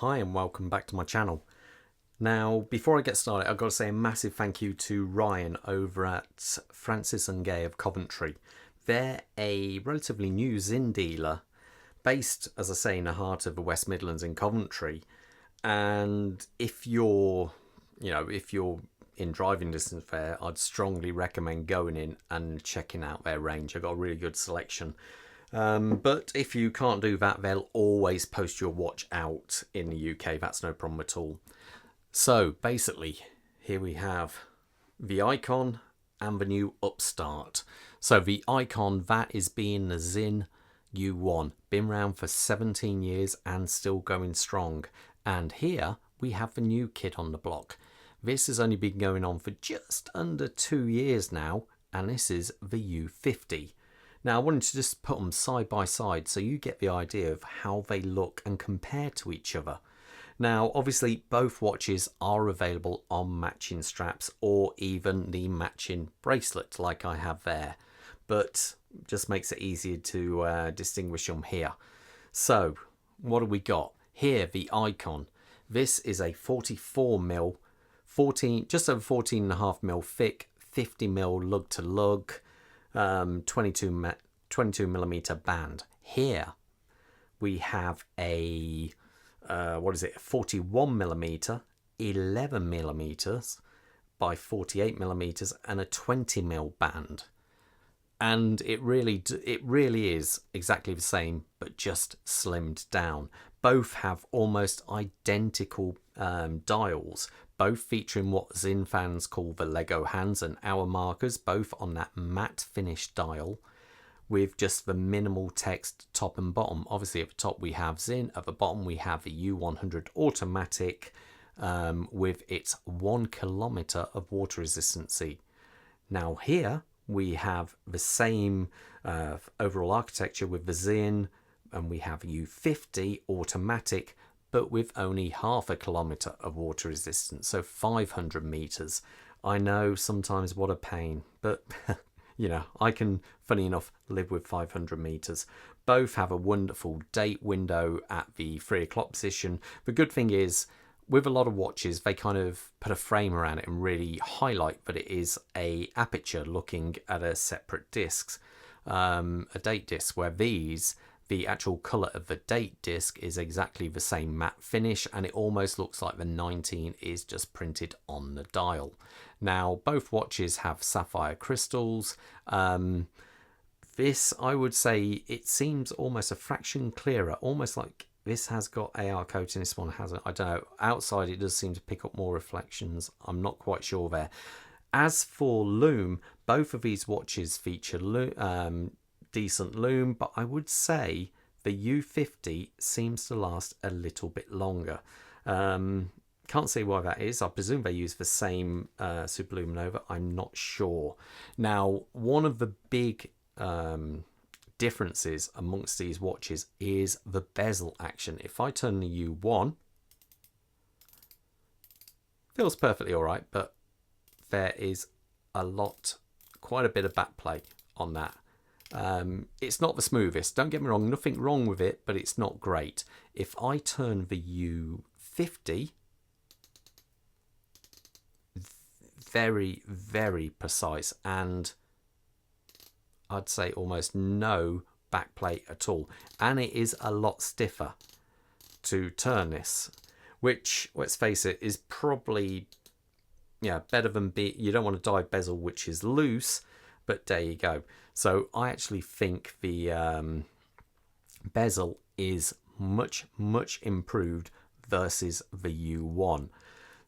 Hi and welcome back to my channel. Now, before I get started, I've got to say a massive thank you to Ryan over at Francis Gaye of Coventry. They're a relatively new Sinn dealer based, as I say, in the heart of the West Midlands in Coventry. And if you're in driving distance there, I'd strongly recommend going in and checking out their range. I've got a really good selection. But if you can't do that, they'll always post your watch out in the UK. That's no problem at all. So basically, here we have the Icon and the new Upstart. So the Icon, that is being the Sinn U1. Been around for 17 years and still going strong. And here we have the new kid on the block. This has only been going on for just under 2 years now, and this is the U50. Now, I wanted to just put them side by side so you get the idea of how they look and compare to each other. Now, obviously, both watches are available on matching straps or even the matching bracelet like I have there, but just makes it easier to distinguish them here. So, what have we got? Here, the Icon. This is a 44mm, just over 14.5mm thick, 50mm lug to lug, 22mm band. Here we have a 41mm, 11mm by 48mm, and a 20mm band. And it really is exactly the same, but just slimmed down. Both have almost identical dials, both featuring what Sinn fans call the Lego hands and hour markers, both on that matte finish dial with just the minimal text top and bottom. Obviously at the top we have Sinn, at the bottom we have the U100 automatic with its 1 kilometer of water resistancy. Now here we have the same overall architecture with the Sinn, and we have U50 automatic, but with only 0.5 kilometer of water resistance, so 500 meters. I know sometimes what a pain, but you know, I can, funny enough, live with 500 meters. Both have a wonderful date window at the 3 o'clock position. The good thing is, with a lot of watches, they kind of put a frame around it and really highlight that it is a aperture looking at a separate disc, a date disc, where these, the actual colour of the date disc is exactly the same matte finish, and it almost looks like the 19 is just printed on the dial. Now, both watches have sapphire crystals. This, I would say, it seems almost a fraction clearer, almost like this has got AR coating, this one hasn't. I don't know. Outside, it does seem to pick up more reflections. I'm not quite sure there. As for Loom, both of these watches feature decent Loom, but I would say the U50 seems to last a little bit longer. Can't see why that is. I presume they use the same Superluminova. I'm not sure. Now, one of the big differences amongst these watches is the bezel action. If I turn the U1, feels perfectly all right, but there is quite a bit of backplay on that. It's not the smoothest, don't get me wrong, nothing wrong with it, but it's not great. If I turn the U50, very, very precise, and I'd say almost no backplate at all. And it is a lot stiffer to turn this, which, let's face it, is probably better than you don't want to dive bezel which is loose, but there you go. So I actually think the bezel is much improved versus the U1.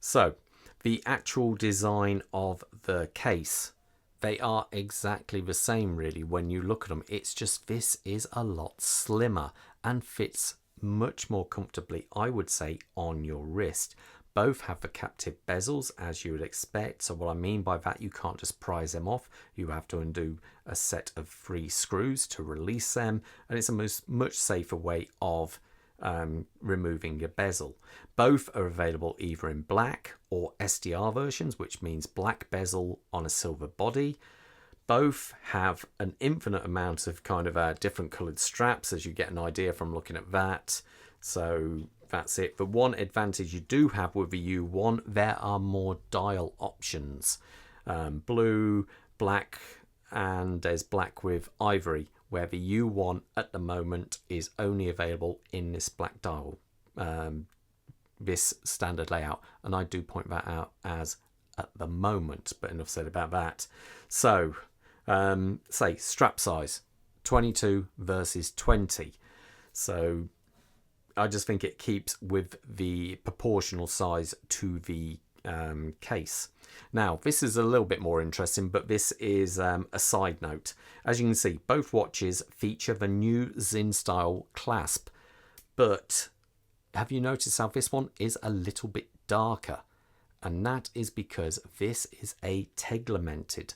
So the actual design of the case, they are exactly the same really when you look at them. It's just this is a lot slimmer and fits much more comfortably, I would say, on your wrist. Both have the captive bezels, as you would expect. So what I mean by that, you can't just prise them off. You have to undo a set of 3 screws to release them. And it's a much safer way of removing your bezel. Both are available either in black or SDR versions, which means black bezel on a silver body. Both have an infinite amount of kind of different coloured straps, as you get an idea from looking at that. So that's it. The one advantage you do have with the U1, there are more dial options. Blue, black, and there's black with ivory, where the U1 at the moment is only available in this black dial, this standard layout. And I do point that out as at the moment, but enough said about that. So, say strap size, 22 versus 20. So I just think it keeps with the proportional size to the case. Now, this is a little bit more interesting, but this is a side note. As you can see, both watches feature the new Sinn style clasp, but have you noticed how this one is a little bit darker? And that is because this is a teglemented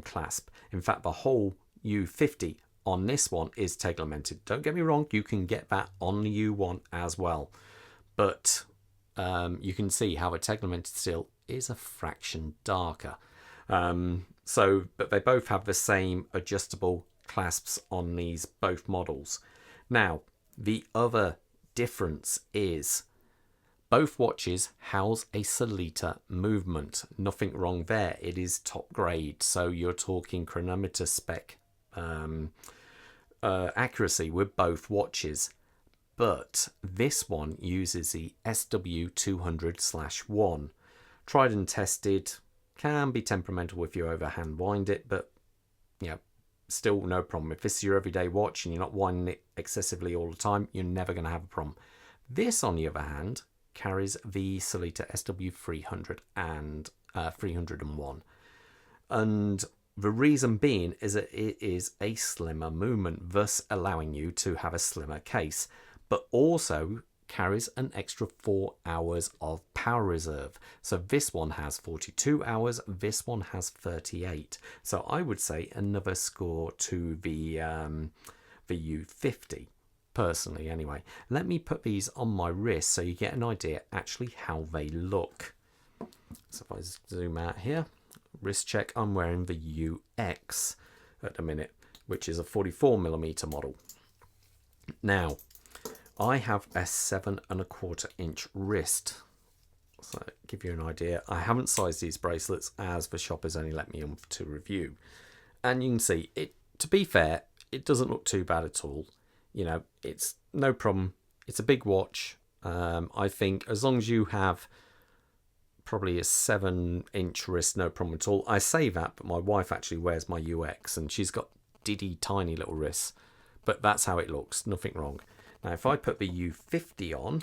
clasp. In fact, the whole U50 on this one is teglemented. Don't get me wrong, you can get that on the U1 as well, but you can see how a teglemented steel is a fraction darker. But they both have the same adjustable clasps on these both models. Now, the other difference is both watches house a Solita movement. Nothing wrong there. It is top grade, so you're talking chronometer spec accuracy with both watches. But this one uses the SW200/1. Tried and tested, can be temperamental if you overhand wind it, but yeah, still no problem. If this is your everyday watch and you're not winding it excessively all the time, you're never going to have a problem. This, on the other hand, carries the Solita SW300 and 301. And the reason being is that it is a slimmer movement, thus allowing you to have a slimmer case, but also carries an extra 4 hours of power reserve. So this one has 42 hours, this one has 38. So I would say another score to the U50, personally anyway. Let me put these on my wrist so you get an idea actually how they look. So if I zoom out here, wrist check, I'm wearing the UX at the minute, which is a 44mm model. Now, I have a 7¼ inch wrist. So give you an idea. I haven't sized these bracelets as the shop has only let me on to review. And you can see it, to be fair, it doesn't look too bad at all. You know, it's no problem. It's a big watch. I think as long as you have probably a 7-inch wrist, no problem at all. I say that, but my wife actually wears my UX and she's got diddy tiny little wrists. But that's how it looks, nothing wrong. Now, if I put the U50 on,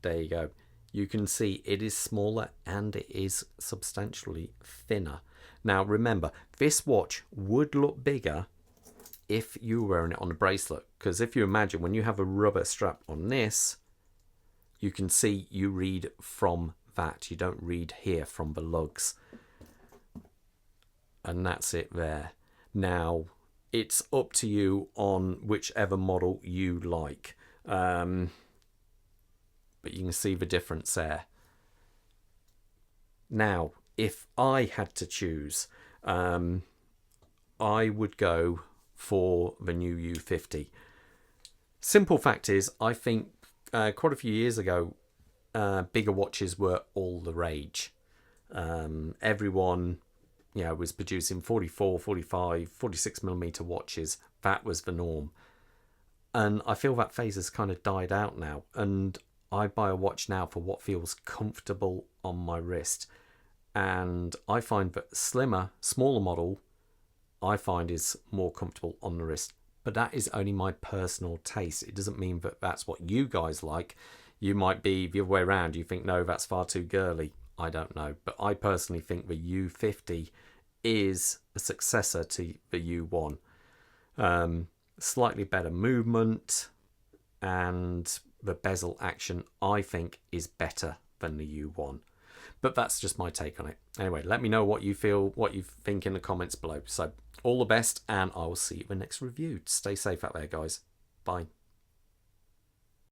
there you go. You can see it is smaller and it is substantially thinner. Now, remember, this watch would look bigger if you were wearing it on a bracelet. Because if you imagine, when you have a rubber strap on this, you can see you read from that. You don't read here from the lugs. And that's it there. Now, it's up to you on whichever model you like. But you can see the difference there. Now, if I had to choose, I would go for the new U50. Simple fact is, I think quite a few years ago, bigger watches were all the rage. Everyone, you know, was producing 44, 45, 46mm watches. That was the norm. And I feel that phase has kind of died out now. And I buy a watch now for what feels comfortable on my wrist. And I find that slimmer, smaller model, I find is more comfortable on the wrist. But that is only my personal taste. It doesn't mean that that's what you guys like. You might be the other way around. You think, no, that's far too girly. I don't know. But I personally think the U50 is a successor to the U1. Slightly better movement, and the bezel action, I think, is better than the U1. But that's just my take on it. Anyway, let me know what you feel, what you think in the comments below. So all the best, and I will see you in the next review. Stay safe out there, guys. Bye.